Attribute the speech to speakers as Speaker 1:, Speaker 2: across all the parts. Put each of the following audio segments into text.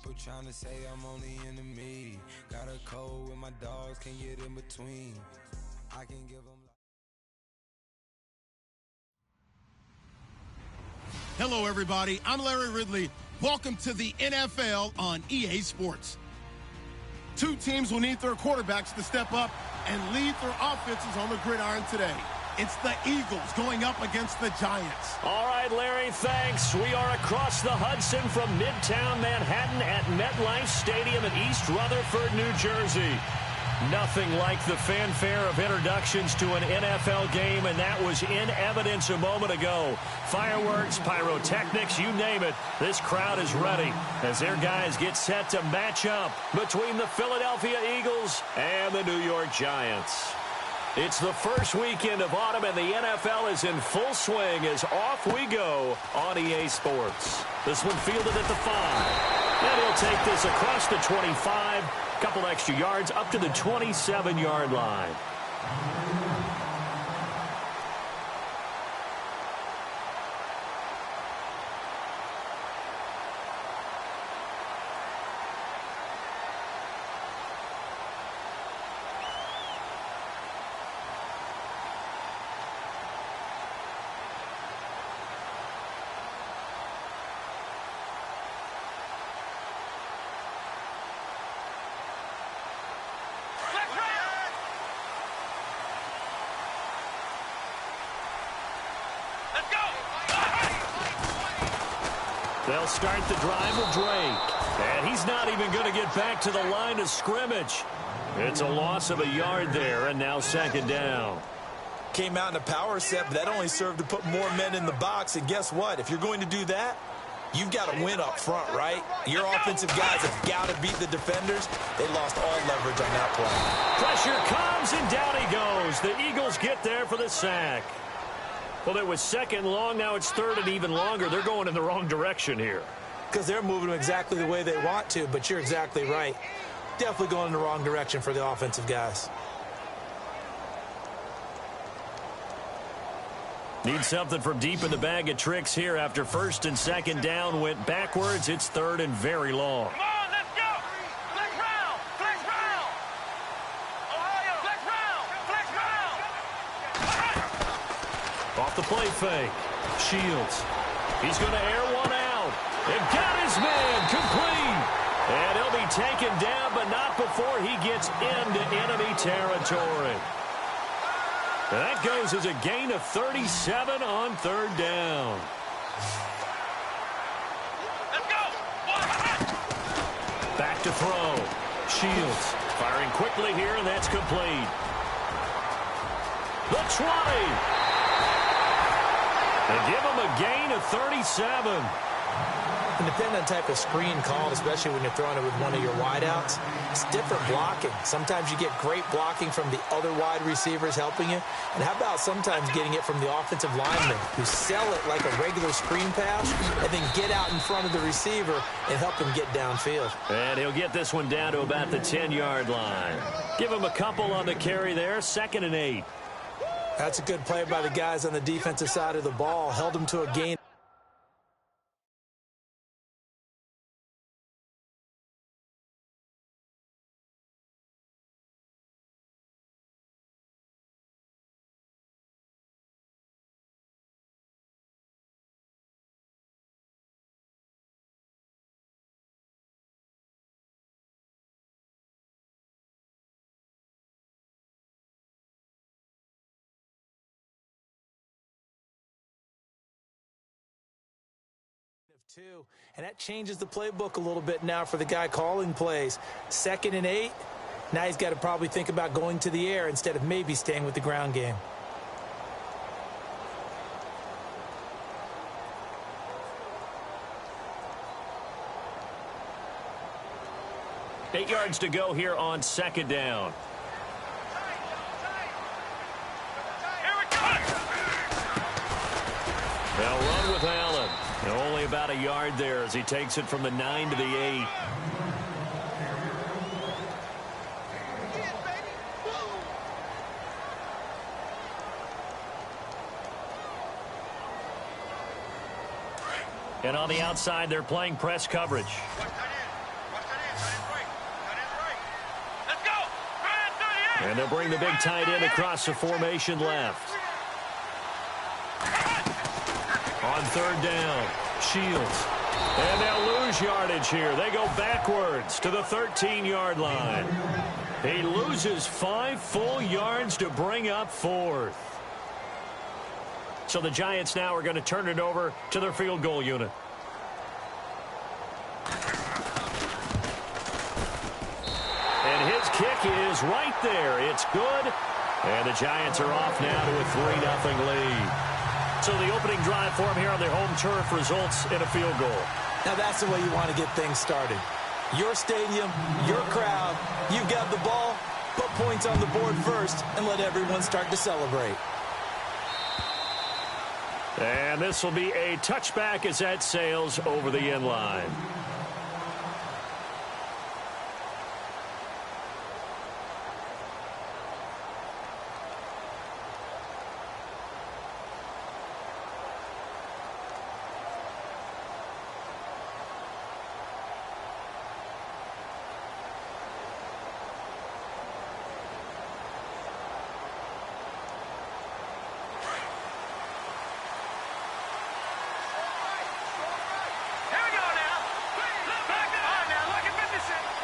Speaker 1: People trying to say I'm on the enemy. Got a cold with my dogs, can't get in between. I can give them.
Speaker 2: Hello, everybody. I'm Larry Ridley. Welcome to the NFL on EA Sports. Two teams will need their quarterbacks to step up and lead their offenses on the gridiron today. It's the Eagles going up against the Giants.
Speaker 3: All right, Larry, thanks. We are across the Hudson from Midtown Manhattan at MetLife Stadium in East Rutherford, New Jersey. Nothing like the fanfare of introductions to an NFL game, and that was in evidence a moment ago. Fireworks, pyrotechnics, you name it. This crowd is ready as their guys get set to match up between the Philadelphia Eagles and the New York Giants. It's the first weekend of autumn, and the NFL is in full swing as off we go on EA Sports. This one fielded at the 5. And he'll take this across the 25. Couple extra yards up to the 27-yard line. They'll start the drive with Drake. And he's not even going to get back to the line of scrimmage. It's a loss of a yard there, and now second down.
Speaker 4: Came out in a power set, but that only served to put more men in the box. And guess what? If you're going to do that, you've got to win up front, right? Your offensive guys have got to beat the defenders. They lost all leverage on that play.
Speaker 3: Pressure comes, and down he goes. The Eagles get there for the sack. Well, it was second long. Now it's third and even longer. They're going in the wrong direction here.
Speaker 4: Because they're moving them exactly the way they want to, but you're exactly right. Definitely going in the wrong direction for the offensive guys.
Speaker 3: Need something from deep in the bag of tricks here after first and second down went backwards. It's third and very long.
Speaker 5: Come on, let's go! Flex round! Flex round! Ohio! Flex round! Flex round!
Speaker 3: Off the play fake. Shields. He's going to air one out. And got his man complete. And he'll be taken down, but not before he gets into enemy territory. That goes as a gain of 37 on third down.
Speaker 5: Let's go!
Speaker 3: Back to throw. Shields firing quickly here, and that's complete. The 20. They give him a gain of 37.
Speaker 4: And depending on the type of screen called, especially when you're throwing it with one of your wideouts, it's different blocking. Sometimes you get great blocking from the other wide receivers helping you. And how about sometimes getting it from the offensive linemen who sell it like a regular screen pass and then get out in front of the receiver and help him get downfield.
Speaker 3: And he'll get this one down to about the 10-yard line. Give him a couple on the carry there, 2nd and 8.
Speaker 4: That's a good play by the guys on the defensive side of the ball. Held him to a gain. Two, and that changes the playbook a little bit now for the guy calling plays. 2nd and 8. Now he's got to probably think about going to the air instead of maybe staying with the ground game.
Speaker 3: Eight yards to go here on second down. They'll run with Allen. And only about a yard there as he takes it from the 9 to the 8. And on the outside, they're playing press coverage. And they'll bring the big tight end across the formation left. On third down, Shields. And they'll lose yardage here. They go backwards to the 13-yard line. He loses 5 full yards to bring up fourth. So the Giants now are going to turn it over to their field goal unit. And his kick is right there. It's good. And the Giants are off now to a 3-0 lead. So the opening drive for him here on their home turf results in a field goal.
Speaker 4: Now that's the way you want to get things started. Your stadium, your crowd, you've got the ball, put points on the board first, and let everyone start to celebrate.
Speaker 3: And this will be a touchback as that sails over the end line.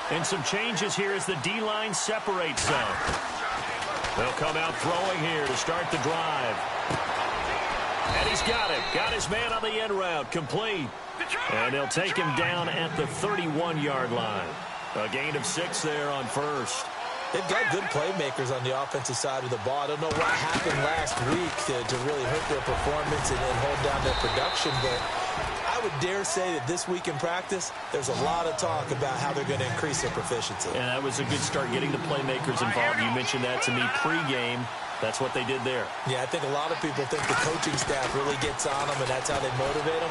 Speaker 3: And some changes here as the D-line separates some. They'll come out throwing here to start the drive. And he's got him. Got his man on the end route. Complete. And they'll take him down at the 31-yard line. A gain of 6 there on first.
Speaker 4: They've got good playmakers on the offensive side of the ball. I don't know what happened last week to really hurt their performance and hold down their production, but I would dare say that this week in practice, there's a lot of talk about how they're going to increase their proficiency.
Speaker 3: And that was a good start getting the playmakers involved. You mentioned that to me pregame. That's what they did there.
Speaker 4: Yeah, I think a lot of people think the coaching staff really gets on them, and that's how they motivate them.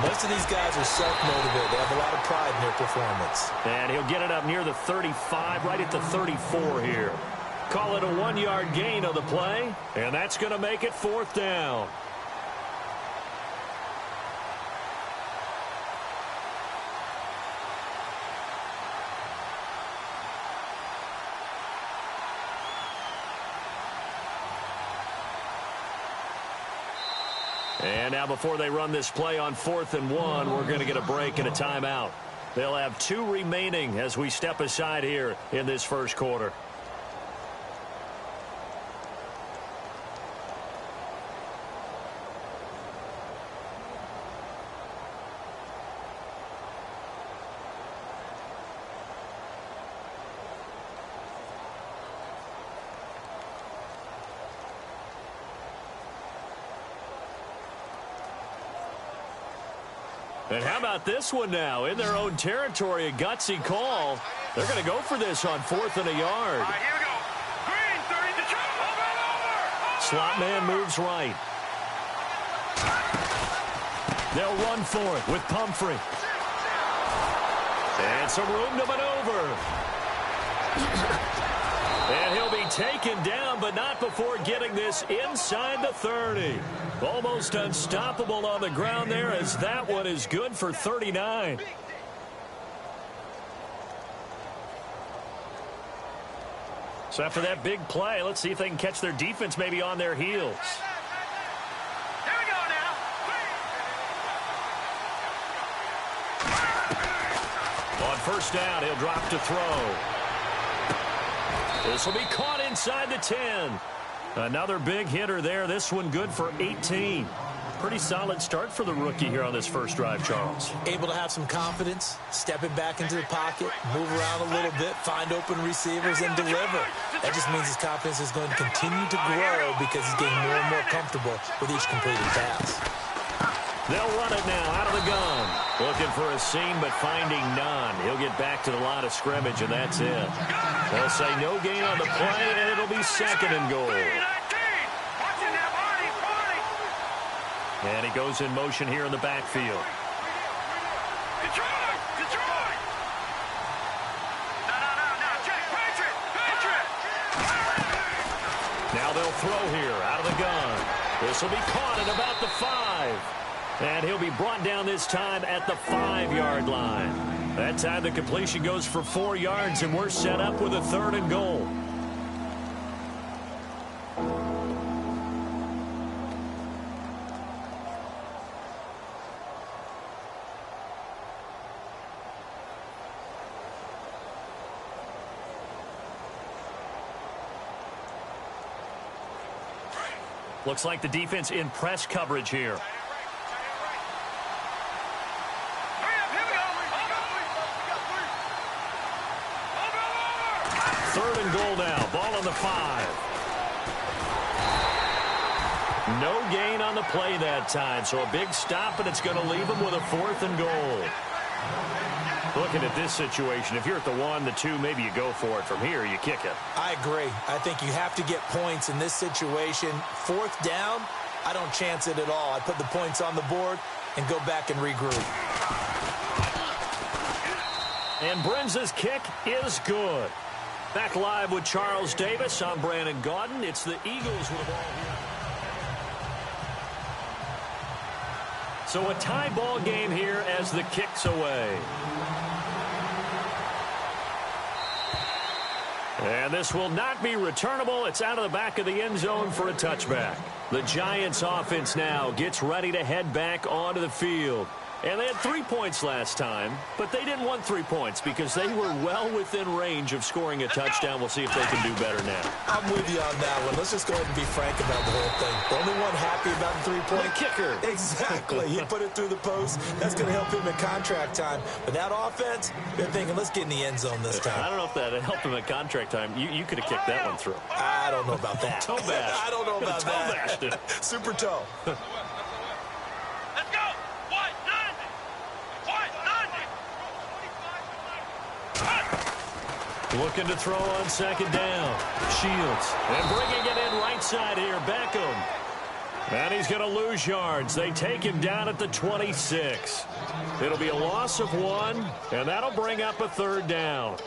Speaker 4: Most of these guys are self-motivated. They have a lot of pride in their performance.
Speaker 3: And he'll get it up near the 35, right at the 34 here. Call it a 1-yard gain on the play, and that's going to make it 4th down. And now before they run this play on 4th and 1, we're going to get a break and a timeout. They'll have 2 remaining as we step aside here in this first quarter. And how about this one now? In their own territory, a gutsy call. They're going to go for this on 4th and a yard.
Speaker 5: All right, here we go. Green, 30 to jump. Over.
Speaker 3: Slot man moves right. They'll run for it with Pumphrey. And some room to maneuver. And he'll be taken down, but not before getting this inside the 30. Almost unstoppable on the ground there, as that one is good for 39. So after that big play, let's see if they can catch their defense maybe on their heels.
Speaker 5: Here we go now.
Speaker 3: On first down, he'll drop to throw. This will be caught inside the 10. Another big hitter there. This one good for 18. Pretty solid start for the rookie here on this first drive, Charles.
Speaker 4: Able to have some confidence, stepping back into the pocket, move around a little bit, find open receivers, and deliver. That just means his confidence is going to continue to grow because he's getting more and more comfortable with each completed pass.
Speaker 3: They'll run it now out of the gun. Looking for a seam, but finding none. He'll get back to the line of scrimmage, and that's it. They'll say no gain on the play, and it'll be 2nd and goal. And he goes in motion here in the backfield.
Speaker 5: Detroit! Detroit! No, check. Patriot!
Speaker 3: Now they'll throw here out of the gun. This will be caught at about the 5. And he'll be brought down this time at the 5-yard line. That time the completion goes for 4 yards, and we're set up with a 3rd and goal. Looks like the defense in press coverage here. Third and goal now. Ball on the 5. No gain on the play that time, so a big stop, and it's going to leave them with a 4th and goal. Looking at this situation, if you're at the 1, the 2, maybe you go for it. From here, you kick it.
Speaker 4: I agree. I think you have to get points in this situation. 4th down, I don't chance it at all. I put the points on the board and go back and regroup.
Speaker 3: And Brenza's kick is good. Back live with Charles Davis. I'm Brandon Gaudin. It's the Eagles with the ball here. So a tie ball game here as the kick's away. And this will not be returnable. It's out of the back of the end zone for a touchback. The Giants offense now gets ready to head back onto the field. And they had 3 points last time, but they didn't want 3 points because they were well within range of scoring a touchdown. We'll see if they can do better now.
Speaker 4: I'm with you on that one. Let's just go ahead and be frank about the whole thing. The only one happy about the 3-point
Speaker 3: kicker.
Speaker 4: Exactly. He put it through the post. That's going to help him in contract time. But that offense, they're thinking, let's get in the end zone this time.
Speaker 3: I don't know if that helped him at contract time. You could have kicked that one through.
Speaker 4: I don't know about that.
Speaker 3: Toe bash.
Speaker 4: I don't know about that.
Speaker 3: Toe bashed.
Speaker 4: Super toe.
Speaker 3: Looking to throw on 2nd down. Shields. And bringing it in right side here, Beckham. And he's going to lose yards. They take him down at the 26. It'll be a loss of 1, and that'll bring up a 3rd down.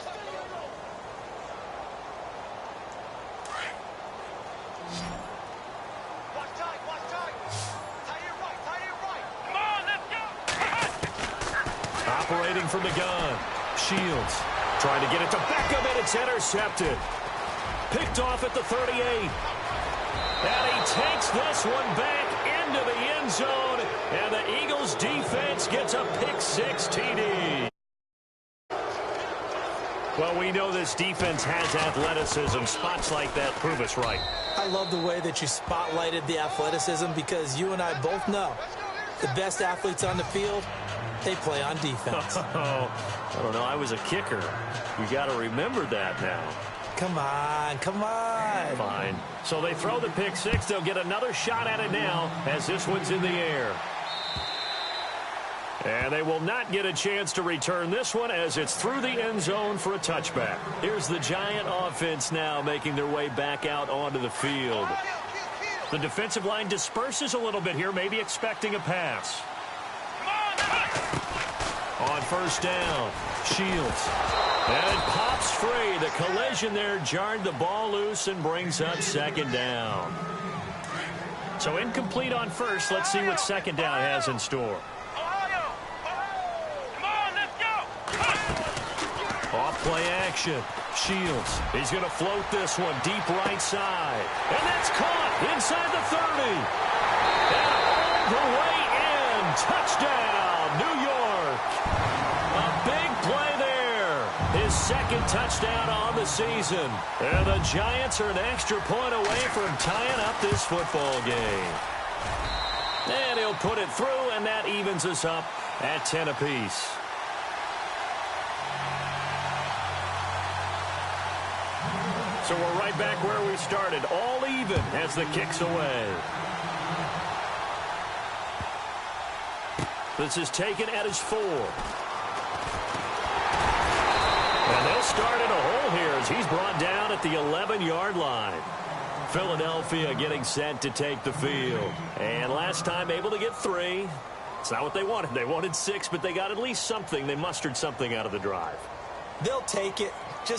Speaker 3: Operating from the gun. Shields. Trying to get it to Beckham, and it's intercepted. Picked off at the 38. And he takes this one back into the end zone, and the Eagles defense gets a pick-6 TD. Well, we know this defense has athleticism. Spots like that prove us right.
Speaker 4: I love the way that you spotlighted the athleticism because you and I both know the best athletes on the field, they play on defense.
Speaker 3: I don't know. I was a kicker. You got to remember that now.
Speaker 4: Come on, come on.
Speaker 3: Fine. So they throw the pick-6. They'll get another shot at it now as this one's in the air. And they will not get a chance to return this one as it's through the end zone for a touchback. Here's the Giant offense now making their way back out onto the field. The defensive line disperses a little bit here, maybe expecting a pass. On 1st down, Shields. And it pops free. The collision there jarred the ball loose and brings up 2nd down. So incomplete on 1st. Let's see what 2nd down has in store. Off play action. Shields. He's going to float this one deep right side. And that's caught inside the 30. And all the way in. Touchdown, New York. A big play there. His 2nd touchdown on the season. And the Giants are an extra point away from tying up this football game. And he'll put it through, and that evens us up at 10 apiece. So we're right back where we started, all even as the kick's away. This is taken at his 4. And they'll start in a hole here as he's brought down at the 11-yard line. Philadelphia getting set to take the field. And last time able to get 3. It's not what they wanted. They wanted 6, but they got at least something. They mustered something out of the drive.
Speaker 4: They'll take it.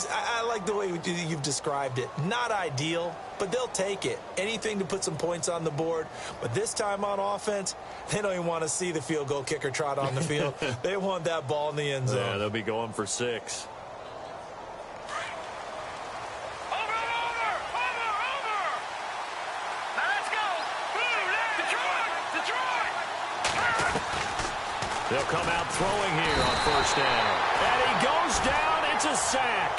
Speaker 4: I like the way you've described it. Not ideal, but they'll take it. Anything to put some points on the board. But this time on offense, they don't even want to see the field goal kicker trot on the field. They want that ball in the end zone.
Speaker 3: Yeah, they'll be going for 6. They'll come out throwing here on 1st down. And he goes down. It's a sack.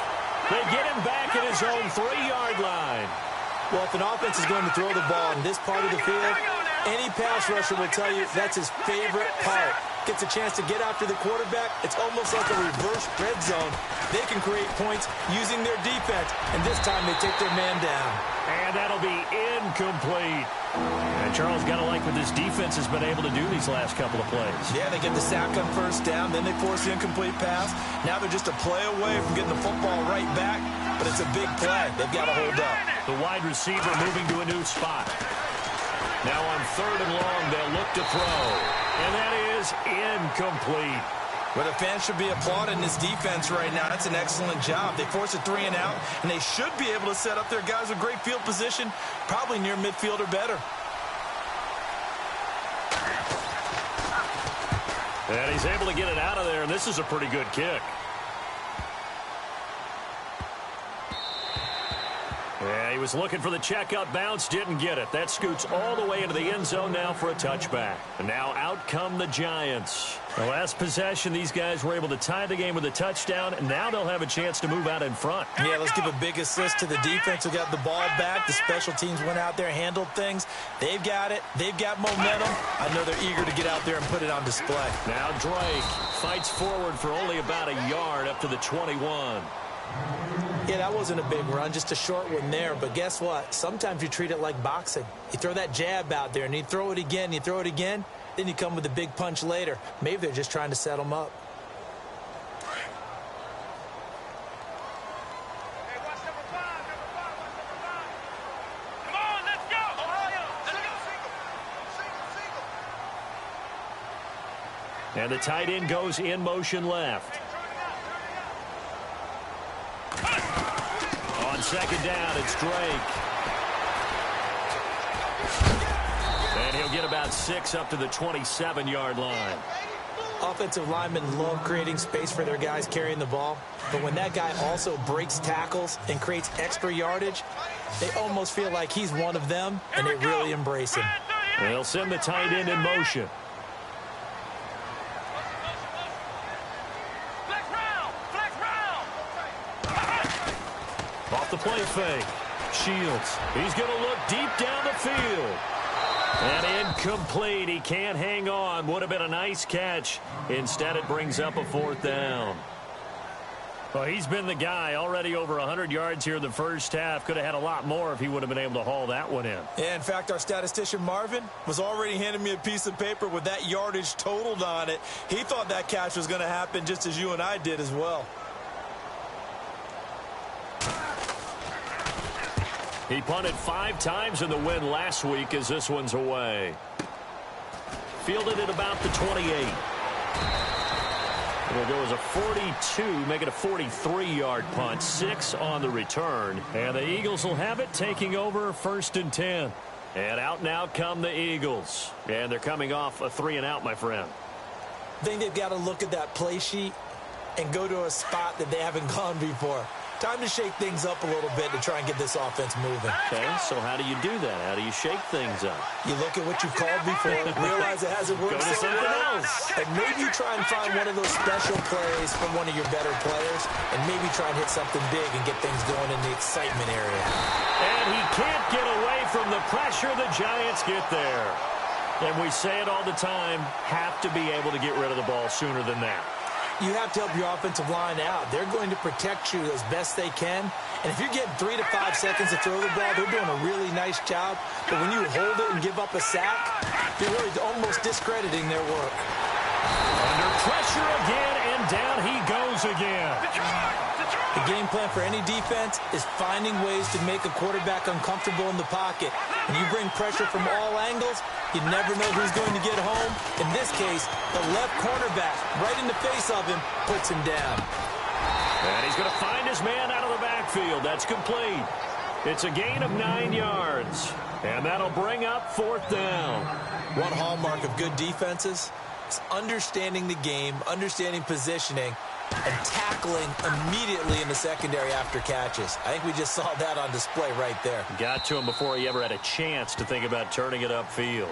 Speaker 3: They get him back at his own 3-yard line.
Speaker 4: Well, if an offense is going to throw the ball in this part of the field, any pass rusher will tell you that's his favorite part. Gets a chance to get after the quarterback. It's almost like a reverse red zone. They can create points using their defense, and this time they take their man down.
Speaker 3: And that'll be incomplete. And Charles, got to like what this defense has been able to do these last couple of plays.
Speaker 4: Yeah, they get the sack on first down, then they force the incomplete pass. Now they're just a play away from getting the football right back, but it's a big play. They've got to hold up.
Speaker 3: The wide receiver moving to a new spot. Now on 3rd and long, they'll look to throw. And that is incomplete.
Speaker 4: Well, the fans should be applauding this defense right now. That's an excellent job. They force a 3 and out, and they should be able to set up their guys with great field position, probably near midfield or better.
Speaker 3: And he's able to get it out of there, and this is a pretty good kick. Yeah, he was looking for the checkout bounce, didn't get it. That scoots all the way into the end zone now for a touchback. And now out come the Giants. The last possession, these guys were able to tie the game with a touchdown, and now they'll have a chance to move out in front.
Speaker 4: Yeah, let's give a big assist to the defense who got the ball back. The special teams went out there, handled things. They've got it. They've got momentum. I know they're eager to get out there and put it on display.
Speaker 3: Now Drake fights forward for only about a yard up to the 21.
Speaker 4: Yeah, that wasn't a big run, just a short one there. But guess what? Sometimes you treat it like boxing. You throw that jab out there, and you throw it again, you throw it again, then you come with a big punch later. Maybe they're just trying to set them up.
Speaker 5: Hey, watch number 5. Come on, let's go. Ohio, single.
Speaker 3: And the tight end goes in motion left. On 2nd down, it's Drake. And he'll get about 6 up to the 27-yard line.
Speaker 4: Offensive linemen love creating space for their guys carrying the ball. But when that guy also breaks tackles and creates extra yardage, they almost feel like he's one of them, and they really embrace him.
Speaker 3: They'll send the tight end in motion. Off the play fake. Shields. He's going to look deep down the field. And incomplete. He can't hang on. Would have been a nice catch. Instead, it brings up a 4th down. Well, he's been the guy. Already over 100 yards here in the first half. Could have had a lot more if he would have been able to haul that one in.
Speaker 4: Yeah, in fact, our statistician Marvin was already handing me a piece of paper with that yardage totaled on it. He thought that catch was going to happen just as you and I did as well.
Speaker 3: He punted 5 times in the win last week as this one's away. Fielded at about the 28. It'll go as a 42, make it a 43-yard punt. 6 on the return. And the Eagles will have it, taking over 1st and 10. And out now come the Eagles. And they're coming off a 3 and out, my friend.
Speaker 4: I think they've got to look at that play sheet and go to a spot that they haven't gone before. Time to shake things up a little bit to try and get this offense moving.
Speaker 3: Okay, so how do you do that? How do you shake things up?
Speaker 4: You look at what you've called before, realize it hasn't worked
Speaker 3: Go to
Speaker 4: so
Speaker 3: something
Speaker 4: well,
Speaker 3: else.
Speaker 4: and maybe you try and find one of those special plays from one of your better players, and maybe try and hit something big and get things going in the excitement area.
Speaker 3: And he can't get away from the pressure. The Giants get there. And we say it all the time, have to be able to get rid of the ball sooner than that.
Speaker 4: You have to help your offensive line out. They're going to protect you as best they can. And if you're getting 3 to 5 seconds to throw the ball, they're doing a really nice job. But when you hold it and give up a sack, you're really almost discrediting their work.
Speaker 3: Under pressure again, and down he goes again.
Speaker 4: The game plan for any defense is finding ways to make a quarterback uncomfortable in the pocket. When you bring pressure from all angles, you never know who's going to get home. In this case, the left cornerback, right in the face of him, puts him down.
Speaker 3: And he's going to find his man out of the backfield. That's complete. It's a gain of 9 yards. And that'll bring up 4th down.
Speaker 4: One hallmark of good defenses is understanding the game, understanding positioning, and tackling immediately in the secondary after catches. I think we just saw that on display right there.
Speaker 3: Got to him before he ever had a chance to think about turning it upfield.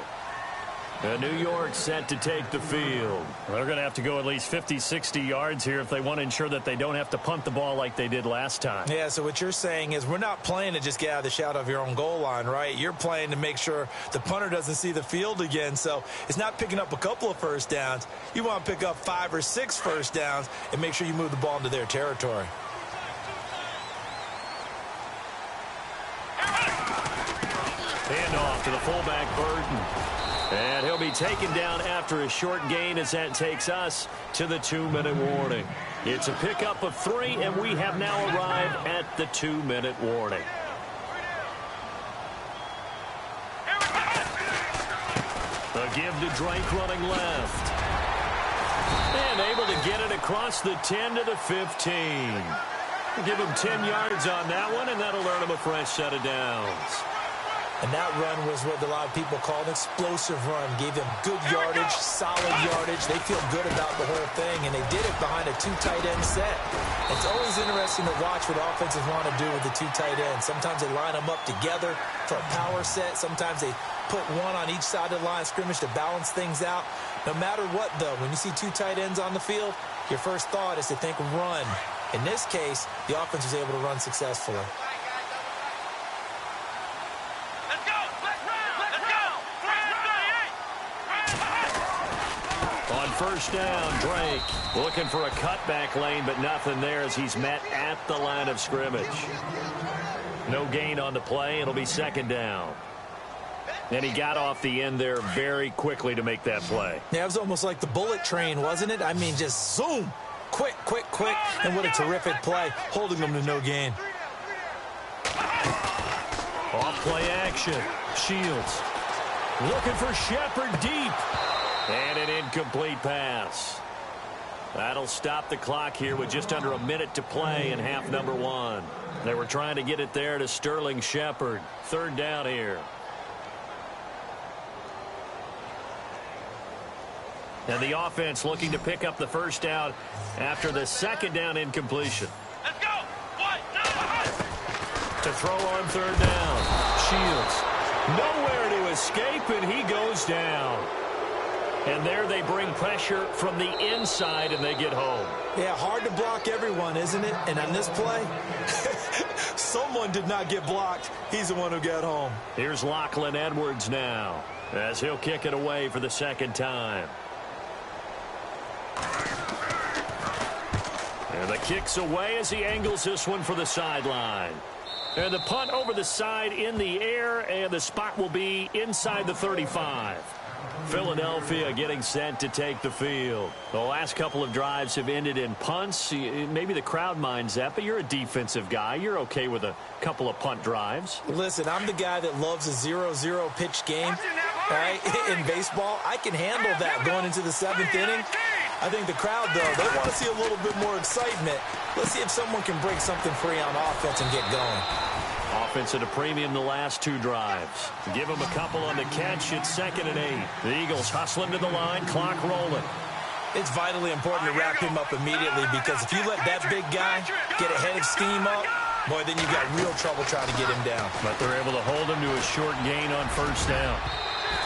Speaker 3: New York set to take the field. They're going to have to go at least 50, 60 yards here if they want to ensure that they don't have to punt the ball like they did last time.
Speaker 4: Yeah, so what you're saying is we're not playing to just get out of the shadow of your own goal line, right? You're playing to make sure the punter doesn't see the field again. So it's not picking up a couple of first downs. You want to pick up 5 or 6 first downs and make sure you move the ball into their territory.
Speaker 3: Handoff to the fullback, Burton. And he'll be taken down after a short gain as that takes us to the 2-minute warning. It's a pickup of 3, and we have now arrived at the 2-minute warning. A give to Drake running left. And able to get it across the 10 to the 15. Give him 10 yards on that one, and that'll earn him a fresh set of downs.
Speaker 4: And that run was what a lot of people call an explosive run. Gave them good yardage, solid yardage. They feel good about the whole thing, and they did it behind a 2 tight end set. It's always interesting to watch what offenses want to do with the 2 tight ends. Sometimes they line them up together for a power set. Sometimes they put one on each side of the line of scrimmage to balance things out. No matter what, though, when you see 2 tight ends on the field, your first thought is to think run. In this case, the offense was able to run successfully.
Speaker 3: First down, Drake looking for a cutback lane, but nothing there as he's met at the line of scrimmage. No gain on the play. It'll be second down. And he got off the end there very quickly to make that play.
Speaker 4: Yeah, it was almost like the bullet train, wasn't it? I mean, just zoom. Quick, quick, quick. And what a terrific play, holding them to no gain.
Speaker 3: Off play action. Shields looking for Shepard deep. And an incomplete pass. That'll stop the clock here with just under a minute to play in half number 1. They were trying to get it there to Sterling Shepard. Third down here. And the offense looking to pick up the first down after the second down incompletion.
Speaker 5: Let's go! 1, 2,
Speaker 3: To throw on third down. Shields nowhere to escape, and he goes down. And there they bring pressure from the inside, and they get home.
Speaker 4: Yeah, hard to block everyone, isn't it? And on this play, someone did not get blocked. He's the one who got home.
Speaker 3: Here's Lachlan Edwards now as he'll kick it away for the second time. And the kick's away as he angles this one for the sideline. And the punt over the side in the air, and the spot will be inside the 35. Philadelphia getting set to take the field. The last couple of drives have ended in punts. Maybe the crowd minds that, but you're a defensive guy. You're okay with a couple of punt drives.
Speaker 4: Listen, I'm the guy that loves a 0-0 pitch game. Right? In baseball, I can handle that going into the 7th inning. I think the crowd, though, they want to see a little bit more excitement. Let's see if someone can break something free on offense and get going.
Speaker 3: Offense at a premium the last 2 drives. Give them a couple on the catch. It's 2nd and 8. The Eagles hustling to the line, clock rolling.
Speaker 4: It's vitally important to wrap him up immediately, because if you let that big guy get a head of steam up, boy, then you've got real trouble trying to get him down.
Speaker 3: But they're able to hold him to a short gain on first down.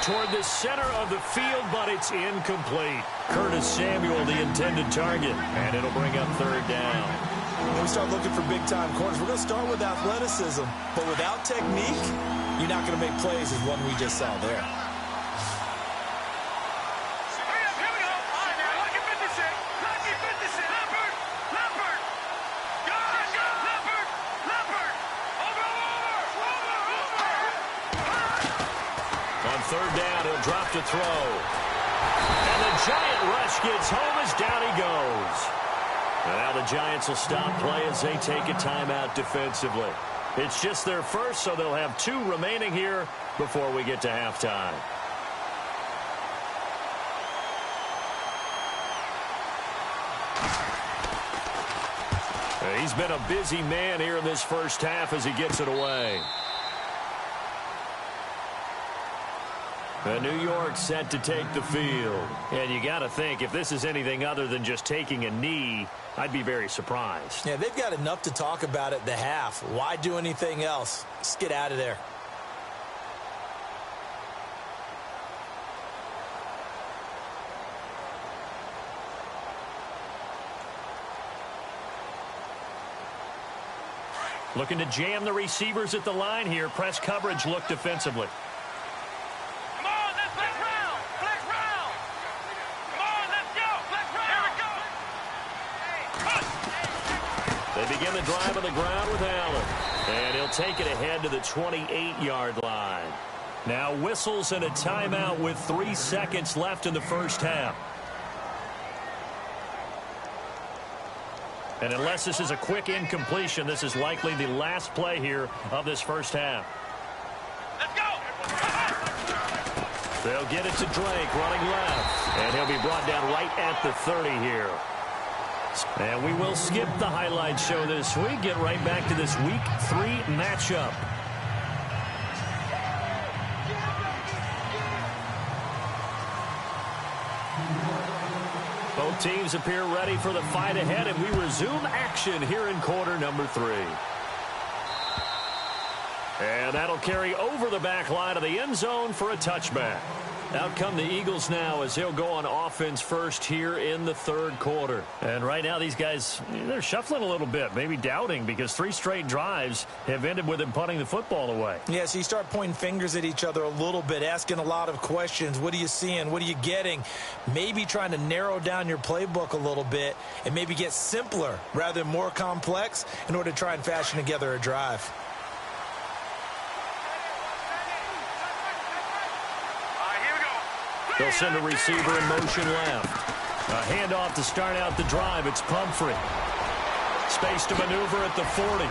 Speaker 3: Toward the center of the field, but it's incomplete. Curtis Samuel, the intended target, and it'll bring up third down.
Speaker 4: When we start looking for big-time corners, we're going to start with athleticism. But without technique, you're not going to make plays as one we just saw there.
Speaker 5: Here we go. All right, now, lucky 56. Lucky 56. Leopard. Leopard. Go. Leopard. Leopard. Over.
Speaker 3: On third down, he'll drop to throw. And the Giant rush gets home as down he goes. And now the Giants will stop play as they take a timeout defensively. It's just their first, so they'll have 2 remaining here before we get to halftime. He's been a busy man here in this first half as he gets it away. New York set to take the field. And you got to think, if this is anything other than just taking a knee, I'd be very surprised.
Speaker 4: Yeah, they've got enough to talk about at the half. Why do anything else? Just get out of there.
Speaker 3: Looking to jam the receivers at the line here. Press coverage look defensively.
Speaker 5: Come on, let's flex round. Flex round. Come on, let's go. Flex round. Here we go.
Speaker 3: They begin the drive on the ground with Allen. And he'll take it ahead to the 28-yard line. Now whistles and a timeout with 3 seconds left in the first half. And unless this is a quick incompletion, this is likely the last play here of this first half.
Speaker 5: Let's go.
Speaker 3: They'll get it to Drake running left. And he'll be brought down right at the 30 here. And we will skip the highlight show this week. Get right back to this Week 3 matchup. Both teams appear ready for the fight ahead, and we resume action here in quarter number 3. And that'll carry over the back line of the end zone for a touchback. Out come the Eagles now as he'll go on offense first here in the third quarter. And right now these guys, they're shuffling a little bit, maybe doubting, because 3 straight drives have ended with him punting the football away.
Speaker 4: Yeah, so you start pointing fingers at each other a little bit, asking a lot of questions. What are you seeing? What are you getting? Maybe trying to narrow down your playbook a little bit and maybe get simpler rather than more complex in order to try and fashion together a drive.
Speaker 3: They'll send a receiver in motion left. A handoff to start out the drive. It's Pumphrey. Space to maneuver at the 40.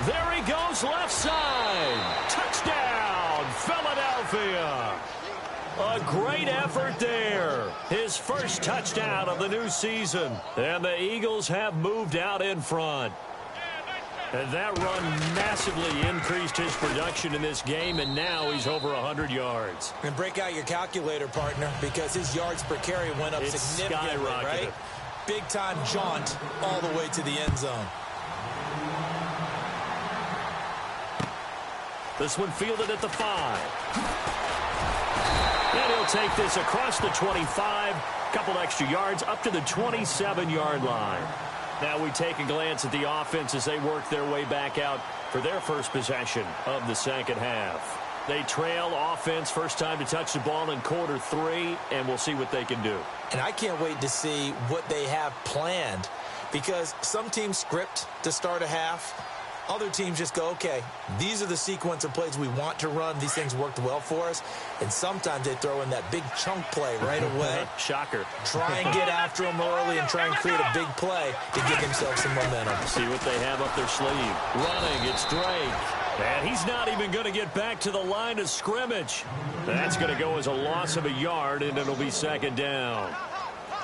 Speaker 3: There he goes left side. Touchdown, Philadelphia. A great effort there. His first touchdown of the new season. And the Eagles have moved out in front. And that run massively increased his production in this game, and now he's over 100 yards.
Speaker 4: And break out your calculator, partner, because his yards per carry went up significantly, right? Big-time jaunt all the way to the end zone.
Speaker 3: This one fielded at the 5. And he'll take this across the 25, couple extra yards up to the 27-yard line. Now we take a glance at the offense as they work their way back out for their first possession of the second half. They trail offense, first time to touch the ball in quarter 3, and we'll see what they can do.
Speaker 4: And I can't wait to see what they have planned, because some teams script to start a half. Other teams just go, okay, these are the sequence of plays we want to run. These things worked well for us. And sometimes they throw in that big chunk play right away.
Speaker 3: Shocker.
Speaker 4: Try and get after them early and try and create a big play to give themselves some momentum.
Speaker 3: See what they have up their sleeve. Running, it's Drake. And he's not even going to get back to the line of scrimmage. That's going to go as a loss of a yard, and it'll be second down.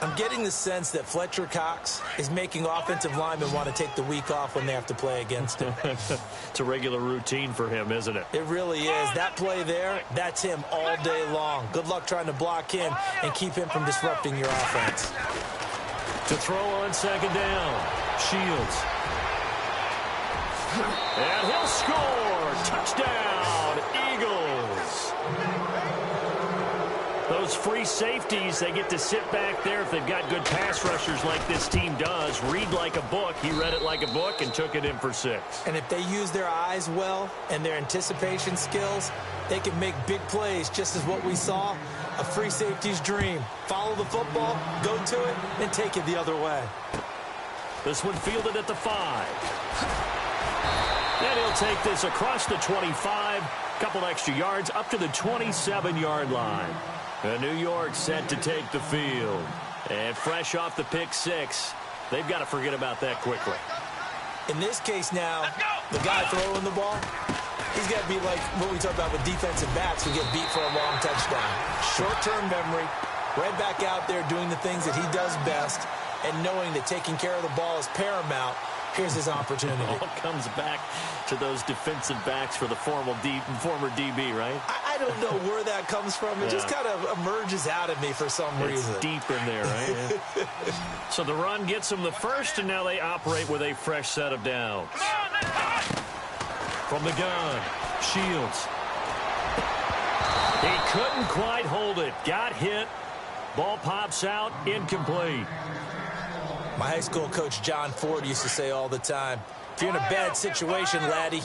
Speaker 4: I'm getting the sense that Fletcher Cox is making offensive linemen want to take the week off when they have to play against him.
Speaker 3: It's a regular routine for him, isn't it?
Speaker 4: It really is. That play there, that's him all day long. Good luck trying to block him and keep him from disrupting your offense.
Speaker 3: To throw on second down, Shields. And he'll score. Touchdown, Eagles. Those free safeties, they get to sit back there if they've got good pass rushers like this team does. Read like a book. He read it like a book and took it in for 6.
Speaker 4: And if they use their eyes well and their anticipation skills, they can make big plays, just as what we saw, a free safety's dream. Follow the football, go to it, and take it the other way.
Speaker 3: This one fielded at the 5. And he'll take this across the 25, couple extra yards up to the 27-yard line. New York set to take the field. And fresh off the pick 6, they've got to forget about that quickly.
Speaker 4: In this case now, the guy throwing the ball, he's got to be like what we talk about with defensive backs who get beat for a long touchdown. Short-term memory, right back out there doing the things that he does best, and knowing that taking care of the ball is paramount. Here's his opportunity.
Speaker 3: It all comes back to those defensive backs for the former DB, right?
Speaker 4: I don't know where that comes from. It just kind of emerges out of me for some reason.
Speaker 3: It's deep in there, right? Yeah. So the run gets them the first, and now they operate with a fresh set of downs. From the gun, Shields. He couldn't quite hold it. Got hit. Ball pops out, incomplete.
Speaker 4: My high school coach, John Ford, used to say all the time, if you're in a bad situation, laddie,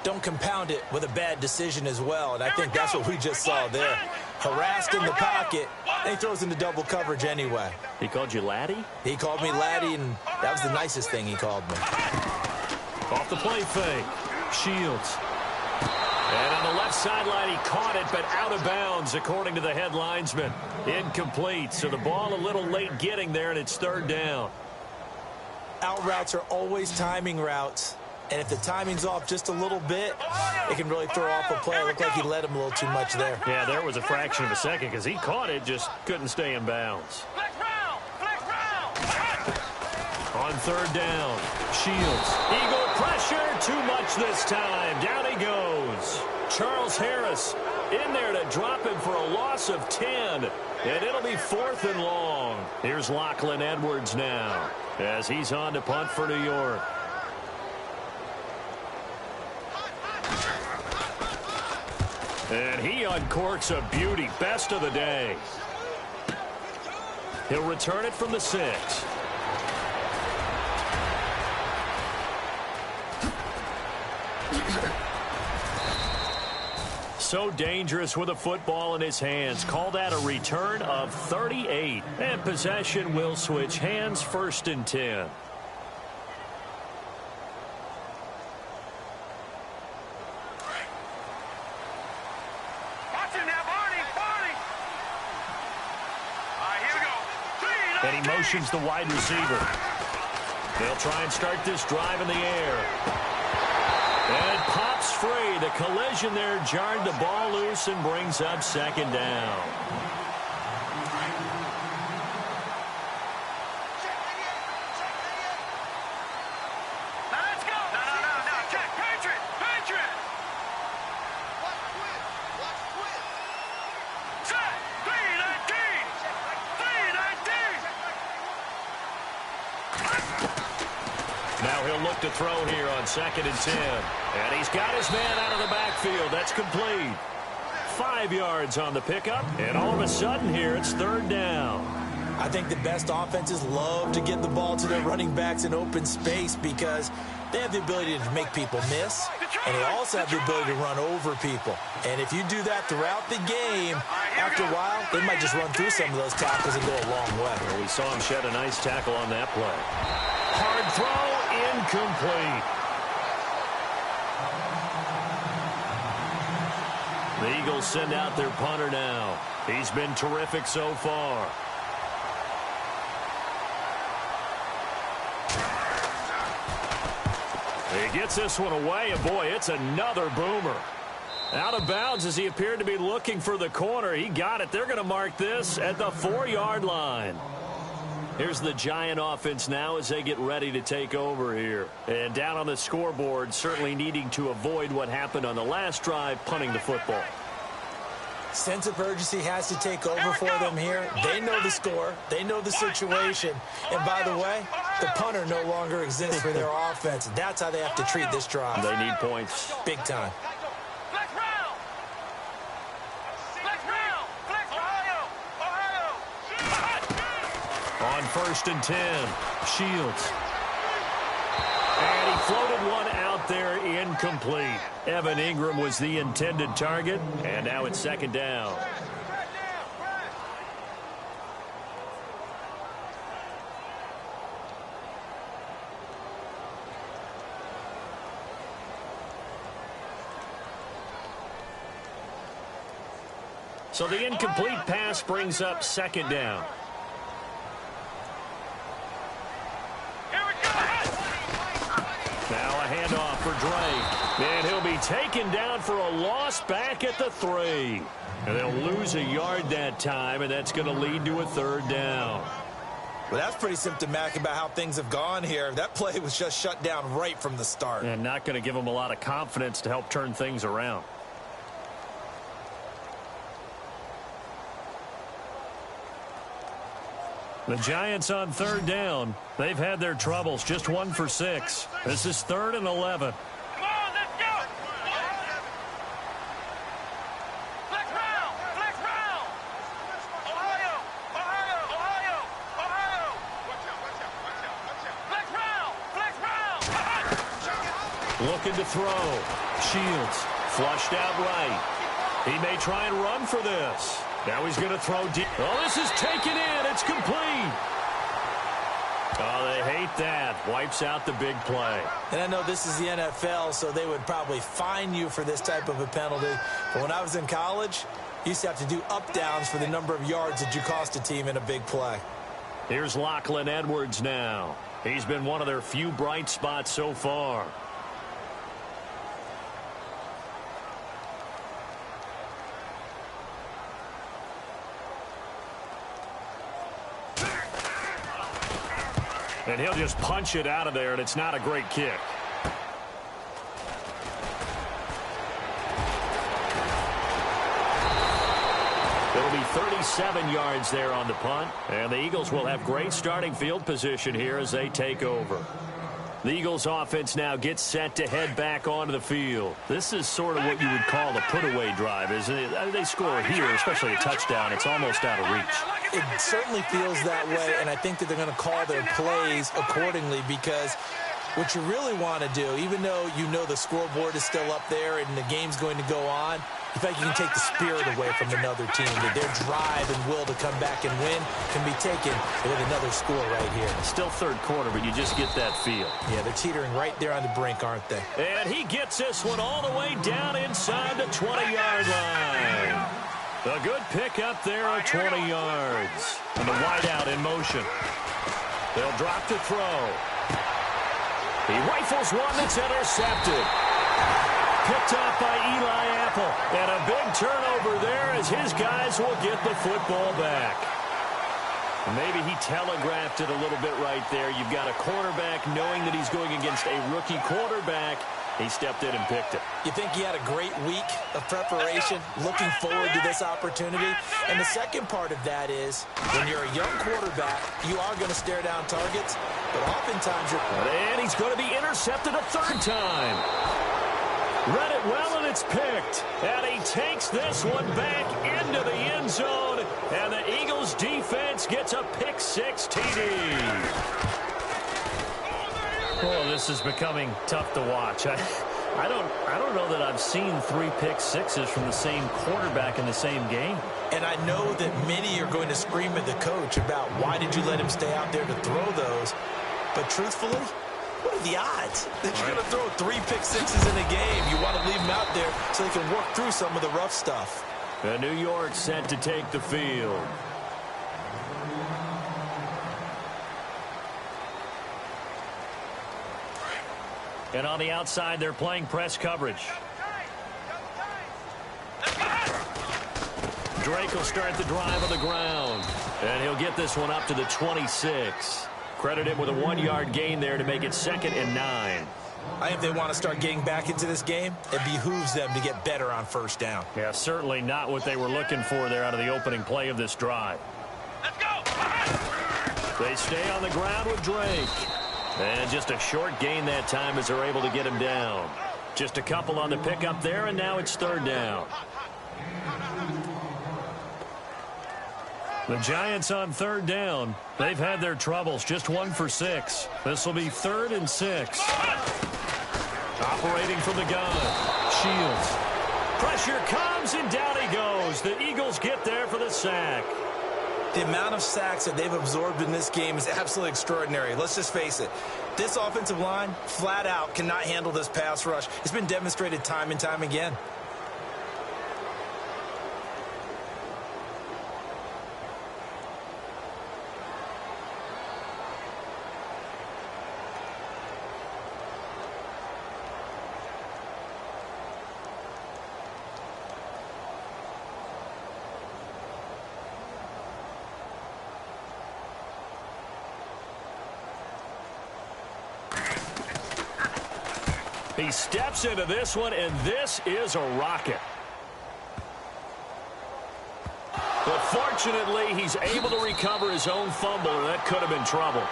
Speaker 4: don't compound it with a bad decision as well. And I think that's what we just saw there. Harassed in the pocket, and he throws into double coverage anyway.
Speaker 3: He called you laddie?
Speaker 4: He called me laddie, and that was the nicest thing he called me.
Speaker 3: Off the play fake. Shields. And on the left sideline, he caught it, but out of bounds, according to the head linesman. Incomplete, so the ball a little late getting there, and it's third down.
Speaker 4: Out routes are always timing routes. And if the timing's off just a little bit, it can really throw off a play. It looked like he led him a little too much there.
Speaker 3: Yeah, there was a fraction of a second because he caught it, just couldn't stay in bounds. On third down, Shields. Eagle pressure, too much this time. Down he goes. Charles Harris in there to drop him for a loss of 10. And it'll be 4th and long. Here's Lachlan Edwards now as he's on to punt for New York. And he uncorks a beauty. Best of the day. He'll return it from the 6. So dangerous with a football in his hands. Call that a return of 38. And possession will switch hands, 1st and 10. And he motions the wide receiver. They'll try and start this drive in the air. And it pops free. The collision there jarred the ball loose and brings up 2nd down. Now he'll look to throw here on 2nd and 10. And he's got his man out of the backfield. That's complete. 5 yards on the pickup. And all of a sudden here, it's 3rd down.
Speaker 4: I think the best offenses love to get the ball to their running backs in open space because they have the ability to make people miss, and they also have the ability to run over people. And if you do that throughout the game, after a while, they might just run through some of those tackles and go a long way.
Speaker 3: Well, we saw him shed a nice tackle on that play. Hard throw, incomplete. The Eagles send out their punter now. He's been terrific so far. He gets this one away, and boy, it's another boomer. Out of bounds as he appeared to be looking for the corner. He got it. They're going to mark this at the 4-yard line. Here's the Giant offense now as they get ready to take over here. And down on the scoreboard, certainly needing to avoid what happened on the last drive, punting the football.
Speaker 4: Sense of urgency has to take over for them here. They know the score. They know the situation. And by the way, the punter no longer exists for their offense. That's how they have to treat this drive.
Speaker 3: They need points.
Speaker 4: Big time.
Speaker 3: On 1st and 10, Shields. And he floated one out there, incomplete. Evan Ingram was the intended target, and now it's 2nd down. So the incomplete pass brings up 2nd down. Now a handoff for Drake. And he'll be taken down for a loss back at the 3. And they'll lose a yard that time, and that's going to lead to a 3rd down.
Speaker 4: Well, that's pretty symptomatic about how things have gone here. That play was just shut down right from the start.
Speaker 3: And not going to give them a lot of confidence to help turn things around. The Giants on 3rd down. They've had their troubles, just 1 for 6. This is 3rd and 11.
Speaker 5: Come on, let's go! Flex round! Flex round! Ohio! Ohio! Ohio! Ohio! Watch out, watch out, watch out.
Speaker 3: Looking to throw. Shields flushed out right. He may try and run for this. Now he's going to throw deep. Oh, this is taken in. It's complete. Oh, they hate that. Wipes out the big play.
Speaker 4: And I know this is the NFL, so they would probably fine you for this type of a penalty. But when I was in college, you used to have to do up-downs for the number of yards that you cost a team in a big play.
Speaker 3: Here's Lachlan Edwards now. He's been one of their few bright spots so far. And he'll just punch it out of there, and it's not a great kick. It'll be 37 yards there on the punt, and the Eagles will have great starting field position here as they take over. The Eagles offense now gets set to head back onto the field. This is sort of what you would call the put-away drive, isn't it? They score here, especially a touchdown. It's almost out of reach.
Speaker 4: It certainly feels that way, and I think that they're going to call their plays accordingly because what you really want to do, even though you know the scoreboard is still up there and the game's going to go on, in fact, you can take the spirit away from another team. That their drive and will to come back and win can be taken with another score right here.
Speaker 3: Still third quarter, but you just get that feel.
Speaker 4: Yeah, they're teetering right there on the brink, aren't they?
Speaker 3: And he gets this one all the way down inside the 20-yard line. A good pick up there at 20 yards. And the wideout in motion. They'll drop to throw. He rifles one that's intercepted. Picked off by Eli Apple. And a big turnover there as his guys will get the football back. Maybe he telegraphed it a little bit right there. You've got a quarterback knowing that he's going against a rookie quarterback. He stepped in and picked it.
Speaker 4: You think he had a great week of preparation, looking forward to this opportunity? And the second part of that is, when you're a young quarterback, you are going to stare down targets, but oftentimes you're...
Speaker 3: And he's going to be intercepted a third time. Read it well, and it's picked. And he takes this one back into the end zone, and the Eagles defense gets a pick-six TD. Oh, this is becoming tough to watch. I don't know that I've seen 3 pick-sixes from the same quarterback in the same game.
Speaker 4: And I know that many are going to scream at the coach about why did you let him stay out there to throw those. But truthfully, what are the odds that you're going to throw 3 pick-sixes in a game? You want to leave them out there so they can work through some of the rough stuff.
Speaker 3: New York set to take the field. And on the outside, they're playing press coverage. Drake will start the drive on the ground. And he'll get this one up to the 26. Credit him with a 1-yard gain there to make it 2nd and 9.
Speaker 4: I think they want to start getting back into this game. It behooves them to get better on first down.
Speaker 3: Yeah, certainly not what they were looking for there out of the opening play of this drive.
Speaker 5: Let's go.
Speaker 3: They stay on the ground with Drake. And just a short gain that time as they're able to get him down. Just a couple on the pickup there, and now it's 3rd down. The Giants on 3rd down. They've had their troubles, just 1 for 6. This will be 3rd and 6. Operating from the gun. Shields. Pressure comes, and down he goes. The Eagles get there for the sack.
Speaker 4: The amount of sacks that they've absorbed in this game is absolutely extraordinary. Let's just face it. This offensive line, flat out, cannot handle this pass rush. It's been demonstrated time and time again.
Speaker 3: He steps into this one, and this is a rocket. But fortunately, he's able to recover his own fumble, and that could have been trouble.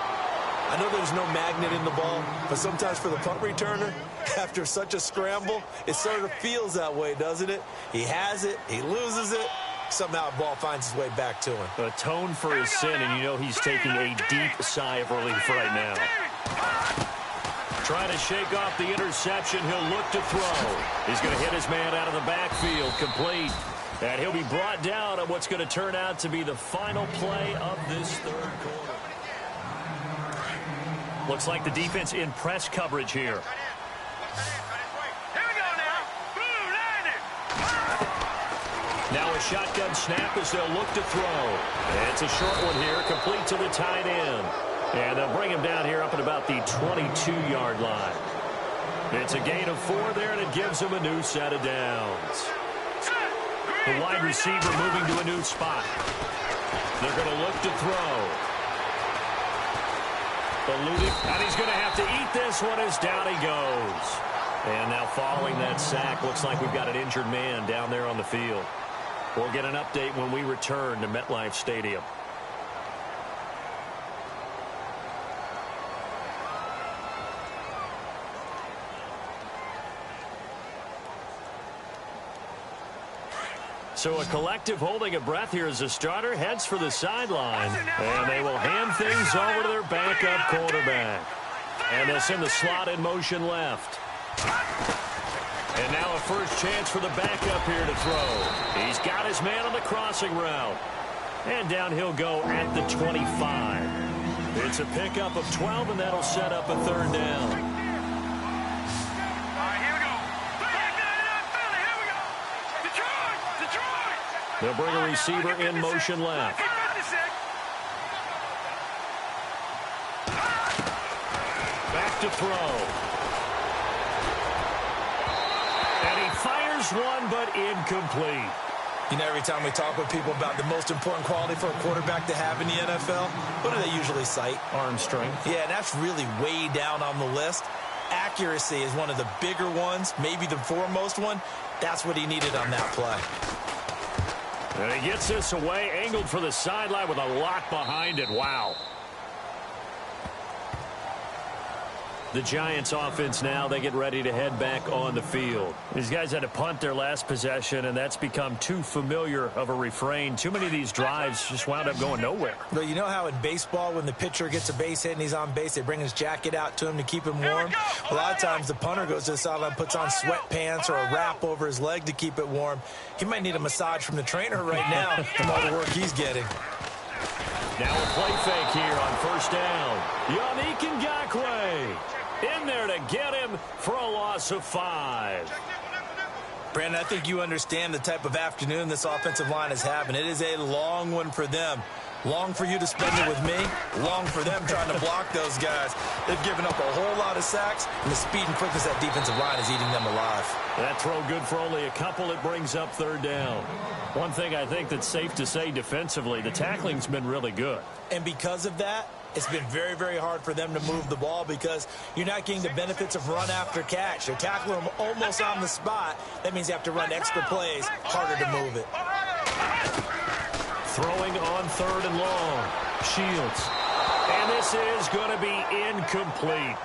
Speaker 4: I know there's no magnet in the ball, but sometimes for the punt returner, after such a scramble, it sort of feels that way, doesn't it? He has it, he loses it, somehow the ball finds its way back to him.
Speaker 3: Atone for his sin, and you know he's taking a deep sigh of relief right now. trying to shake off the interception. He'll look to throw. He's going to hit his man out of the backfield, complete. And he'll be brought down on what's going to turn out to be the final play of this third quarter. Looks like the defense in press coverage here. Now a shotgun snap as they'll look to throw. It's a short one here, complete to the tight end. And they'll bring him down here up at about the 22-yard line. It's a gain of 4 there, and it gives him a new set of downs. The wide receiver moving to a new spot. They're going to look to throw. And he's going to have to eat this one as down he goes. And now following that sack, looks like we've got an injured man down there on the field. We'll get an update when we return to MetLife Stadium. So a collective holding of breath here as the starter heads for the sideline. And they will hand things over to their backup quarterback. And they'll send the slot in motion left. And now a first chance for the backup here to throw. He's got his man on the crossing route. And down he'll go at the 25. It's a pickup of 12, and that'll set up a third down. They'll bring a receiver in motion left. Back to throw. And he fires one, but incomplete.
Speaker 4: You know, every time we talk with people about the most important quality for a quarterback to have in the NFL, what do they usually cite?
Speaker 3: Arm strength.
Speaker 4: Yeah, and that's really way down on the list. Accuracy is one of the bigger ones, maybe the foremost one. That's what he needed on that play.
Speaker 3: And he gets this away, angled for the sideline with a lot behind it. Wow. The Giants offense now, they get ready to head back on the field. These guys had to punt their last possession, and that's become too familiar of a refrain. Too many of these drives just wound up going nowhere.
Speaker 4: But you know how in baseball, when the pitcher gets a base hit and he's on base, they bring his jacket out to him to keep him warm? A lot of times the punter goes to the sideline, puts on sweatpants or a wrap over his leg to keep it warm. He might need a massage from the trainer right now from all the work he's getting.
Speaker 3: Now a play fake here on first down. Yannick Ngakoue in there to get him for a loss of 5.
Speaker 4: Brandon, I think you understand the type of afternoon this offensive line is having. It is a long one for them. Long for you to spend it with me. Long for them trying to block those guys. They've given up a whole lot of sacks, and the speed and quickness of that defensive line is eating them alive.
Speaker 3: That throw good for only a couple. It brings up third down. One thing I think that's safe to say defensively, the tackling's been really good.
Speaker 4: And because of that, it's been very, very hard for them to move the ball because you're not getting the benefits of run after catch. They're tackling them almost on the spot. That means you have to run extra plays, harder to move it.
Speaker 3: Throwing on third and long. Shields. And this is going to be incomplete.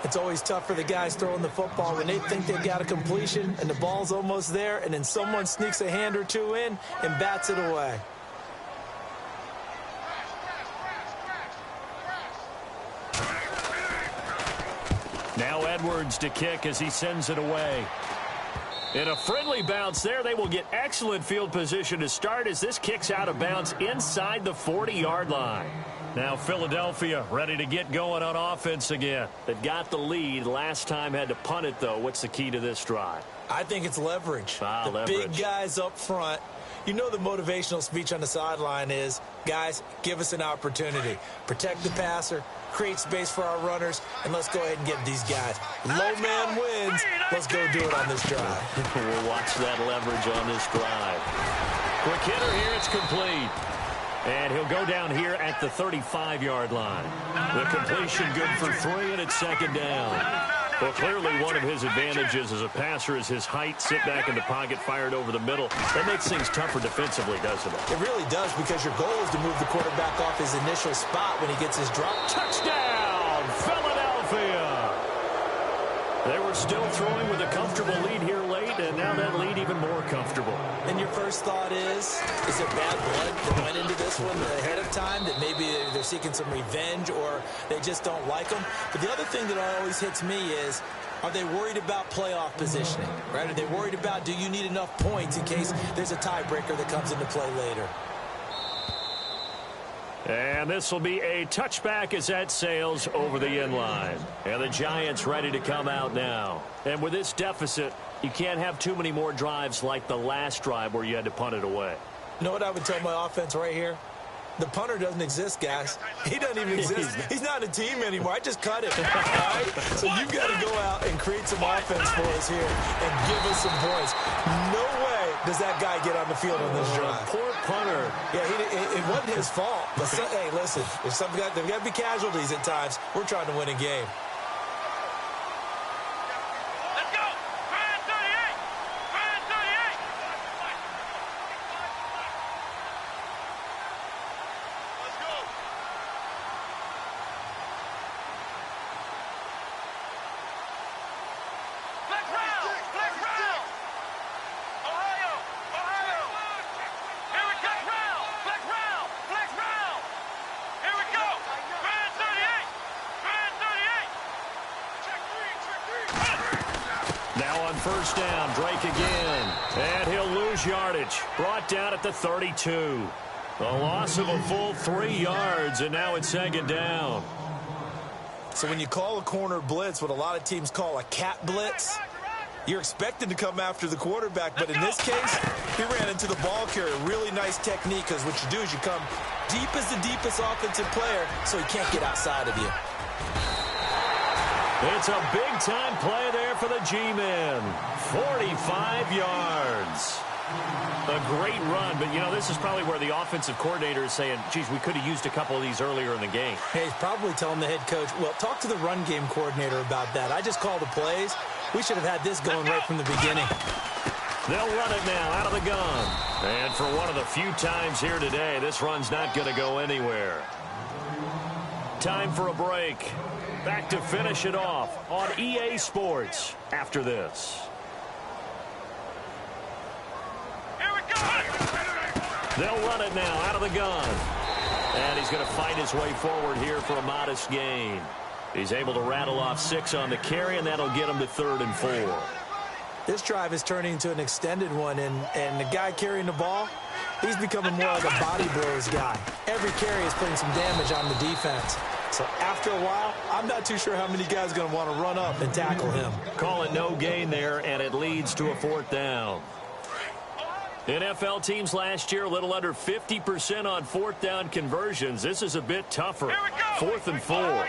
Speaker 4: It's always tough for the guys throwing the football when they think they've got a completion and the ball's almost there, and then someone sneaks a hand or two in and bats it away.
Speaker 3: Now Edwards to kick as he sends it away. In a friendly bounce there, they will get excellent field position to start as this kicks out of bounds inside the 40-yard line. Now Philadelphia ready to get going on offense again. They've got the lead. Last time had to punt it, though. What's the key to this drive?
Speaker 4: I think it's leverage.
Speaker 3: Leverage.
Speaker 4: Big guys up front. You know the motivational speech on the sideline is, guys, give us an opportunity. Protect the passer, create space for our runners, and let's go ahead and get these guys. Low man wins. Let's go do it on this drive.
Speaker 3: We'll watch that leverage on this drive. Quick hitter here. It's complete. And he'll go down here at the 35-yard line. The completion good for 3, and it's second down. Well, clearly one of his advantages as a passer is his height. Sit back in the pocket, fired over the middle. That makes things tougher defensively, doesn't it?
Speaker 4: It really does, because your goal is to move the quarterback off his initial spot when he gets his drop.
Speaker 3: Touchdown, Philadelphia! They were still throwing with a comfortable lead here late, and now that lead even more comfortable.
Speaker 4: And your first thought is it bad blood that went into this one ahead of time, that maybe they're seeking some revenge or they just don't like them? But the other thing that always hits me is, are they worried about playoff positioning, right? Are they worried about, do you need enough points in case there's a tiebreaker that comes into play later?
Speaker 3: And this will be a touchback as that sails over the end line. And the Giants ready to come out now. And with this deficit, you can't have too many more drives like the last drive where you had to punt it away.
Speaker 4: You know what I would tell my offense right here? The punter doesn't exist, guys. He doesn't even exist. He's not a team anymore. I just cut him. All right? So you've got to go out and create some offense for us here and give us some points. No way does that guy get on the field on this drive.
Speaker 3: Poor punter.
Speaker 4: Yeah, it wasn't his fault. But hey, listen, if there's got to be casualties at times. We're trying to win a game.
Speaker 5: Let's go! Brand 38! Brand 38! Let's go! Flex round! Flex round! Ohio! Ohio! Here we go! Round! Flex round! Flex round! Here we go! Brand 38! Brand 38! Check three!
Speaker 3: Now on first down, Drake again. And he'll lose yardage. Brought down at the 32. A loss of a full 3 yards, and now it's second down.
Speaker 4: So when you call a corner blitz, what a lot of teams call a cat blitz, you're expected to come after the quarterback. But in this case, he ran into the ball carrier. Really nice technique, because what you do is you come deep as the deepest offensive player so he can't get outside of you.
Speaker 3: It's a big-time play there for the G-men. 45 yards. A great run, but, you know, this is probably where the offensive coordinator is saying, geez, we could have used a couple of these earlier in the game.
Speaker 4: Hey, he's probably telling the head coach, well, talk to the run game coordinator about that. I just called the plays. We should have had this going right from the beginning.
Speaker 3: They'll run it now out of the gun. And for one of the few times here today, this run's not going to go anywhere. Time for a break. Back to finish it off on EA Sports after this.
Speaker 5: Here we go!
Speaker 3: They'll run it now out of the gun. And he's going to fight his way forward here for a modest gain. He's able to rattle off 6 on the carry, and that'll get him to 3rd and 4.
Speaker 4: This drive is turning into an extended one, and the guy carrying the ball, he's becoming more like a body blows guy. Every carry is putting some damage on the defense. So after a while, I'm not too sure how many guys are going to want to run up and tackle him.
Speaker 3: Calling no gain there, and it leads to a 4th down. NFL teams last year a little under 50% on 4th down conversions. This is a bit tougher. 4th and 4.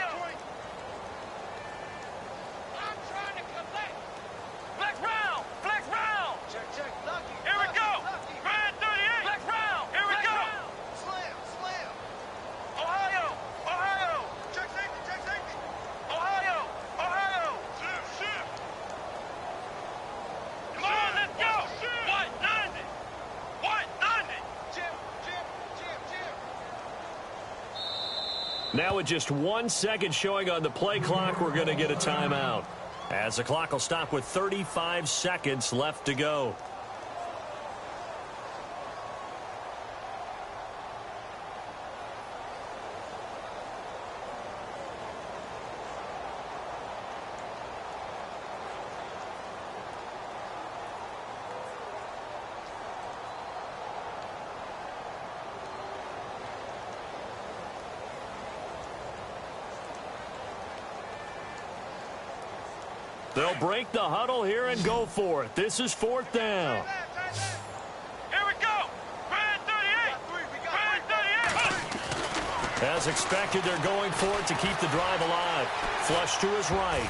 Speaker 3: Now with just 1 second showing on the play clock, we're going to get a timeout, as the clock will stop with 35 seconds left to go. They'll break the huddle here and go for it. This is 4th down.
Speaker 5: Here we go. Brand 38. Brand 38.
Speaker 3: As expected, they're going for it to keep the drive alive. Flush to his right.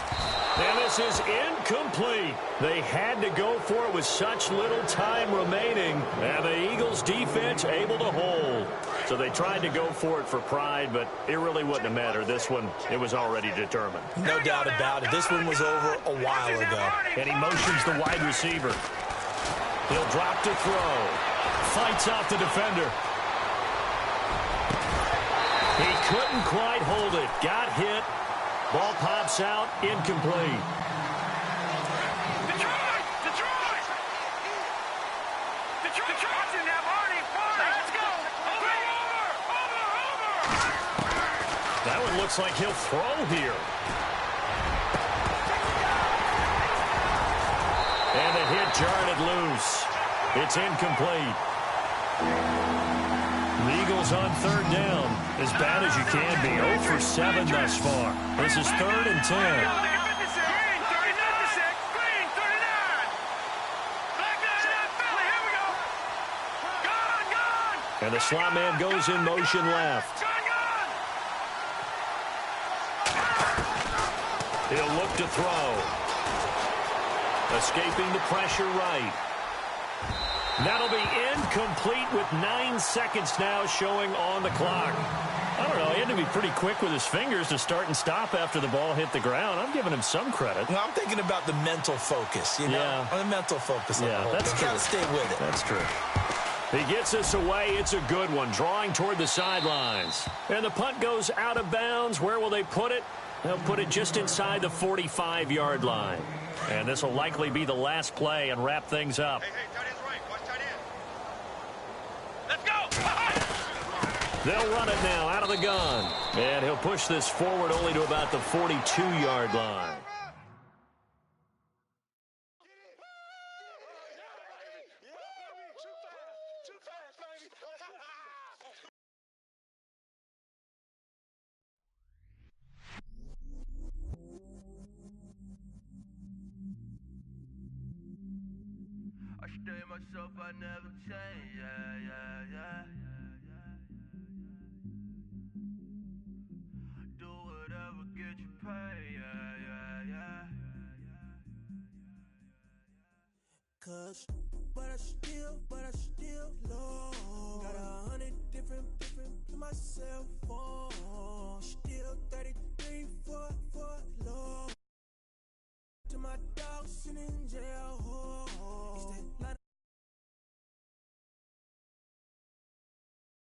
Speaker 3: And this is incomplete. They had to go for it with such little time remaining. And the Eagles defense able to hold. So they tried to go for it for pride, but it really wouldn't have mattered. This one, it was already determined.
Speaker 4: No doubt about it. This one was over a while ago.
Speaker 3: And he motions the wide receiver. He'll drop to throw. Fights off the defender. He couldn't quite hold it. Got hit. Ball pops out. Incomplete.
Speaker 5: Detroit! Detroit!
Speaker 3: Now it looks like he'll throw here. And the hit jarred it loose. It's incomplete. The Eagles on third down. As bad as you can be. 0 for 7 thus far. This is 3rd and 10. And the slot man goes in motion left. He'll look to throw. Escaping the pressure right. That'll be incomplete with 9 seconds now showing on the clock. I don't know. He had to be pretty quick with his fingers to start and stop after the ball hit the ground. I'm giving him some credit.
Speaker 4: Well, I'm thinking about the mental focus, you know?
Speaker 3: Yeah.
Speaker 4: The mental focus.
Speaker 3: Yeah, that's true.
Speaker 4: Got to stay with it.
Speaker 3: That's true. He gets us away. It's a good one, drawing toward the sidelines. And the punt goes out of bounds. Where will they put it? They'll put it just inside the 45-yard line. And this will likely be the last play and wrap things up.
Speaker 5: Hey, tight end's right. Watch tight end. Let's go!
Speaker 3: They'll run it now out of the gun. And he'll push this forward only to about the 42-yard line.
Speaker 1: I stay myself, I never change, yeah. Do whatever, get you paid, yeah.
Speaker 6: Cause, but I still low. Got 100 different in my cell phone.